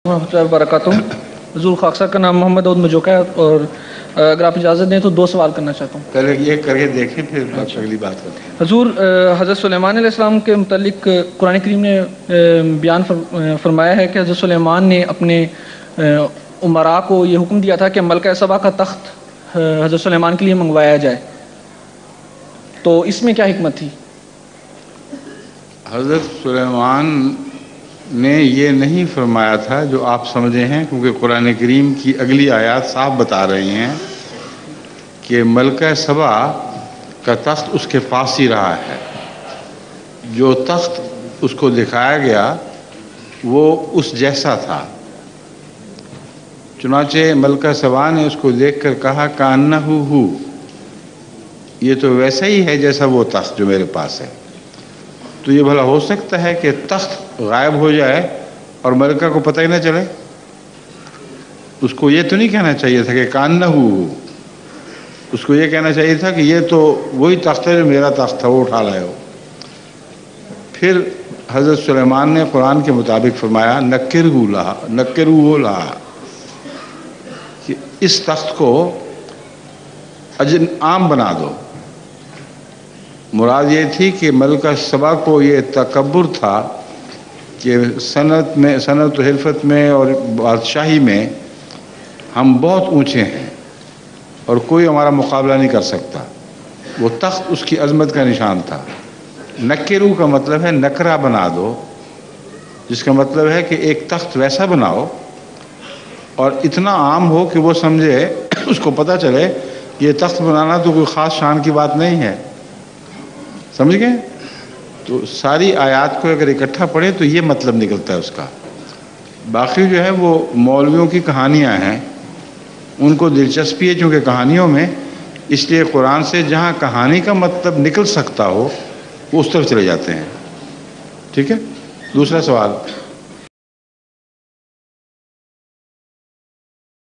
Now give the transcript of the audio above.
ورحمۃ اللہ وبرکاتہ۔ حضور خاکسار کا نام محمد داؤد مجوکا ہے، اور اگر آپ اجازت دیں تو 2 سوال کرنا چاہتا ہوں۔ پہلے یہ کر کے دیکھیں پھر اگلی بات کرتے ہیں۔ حضور حضرت سلیمان علیہ السلام کے متعلق قرآن کریم نے بیان فرمایا ہے کہ حضرت سلیمان نے اپنے امراء کو یہ حکم دیا تھا کہ ملکہ سبا کا تخت حضرت سلیمان کے لیے منگوایا جائے، تو اس میں کیا حکمت تھی؟ حضرت سلیمان نے یہ نہیں فرمایا تھا جو آپ سمجھے ہیں، کیونکہ قرآن کریم کی اگلی آیات صاف بتا رہی ہیں کہ ملکہ سبا کا تخت اس کے پاس ہی رہا ہے۔ جو تخت اس کو دکھایا گیا وہ اس جیسا تھا، چنانچہ ملکہ سبا نے اس کو دیکھ کر کہا کأنہ ہو، یہ تو ویسا ہی ہے جیسا وہ تخت جو میرے پاس ہے۔ تو یہ بھلا ہو سکتا ہے کہ تخت غائب ہو جائے اور ملکہ کو پتہ ہی نہ چلے؟ اس کو یہ تو نہیں کہنا چاہیے تھا کہ کأنہ ہو، اس کو یہ کہنا چاہیے تھا کہ یہ تو وہی تخت ہے جو میرا تخت تھا، وہ اٹھا لائے ہو۔ پھر حضرت سلیمان نے قرآن کے مطابق فرمایا نکرہ لہا، کہ اس تخت کو عام بنا دو۔ مراد یہ تھی کہ ملکہ سبا کو یہ تکبر تھا کہ صنعت و حرفت میں اور بادشاہی میں ہم بہت اونچے ہیں اور کوئی ہمارا مقابلہ نہیں کر سکتا۔ وہ تخت اس کی عظمت کا نشان تھا۔ نکرو کا مطلب ہے نکرہ بنا دو، جس کا مطلب ہے کہ ایک تخت ویسا بناؤ اور اتنا عام ہو کہ وہ سمجھے، اس کو پتہ چلے یہ تخت بنانا تو کوئی خاص شان کی بات نہیں ہے۔ سمجھ گئے؟ تو ساری آیات کو اگر اکٹھا پڑھیں تو یہ مطلب نکلتا ہے اس کا۔ باقی جو ہے وہ مولویوں کی کہانیاں ہیں، ان کو دلچسپی ہے چونکہ کہانیوں میں، اس لیے قرآن سے جہاں کہانی کا مطلب نکل سکتا ہو وہ اس طرف چلے جاتے ہیں۔ ٹھیک ہے؟ دوسرا سوال۔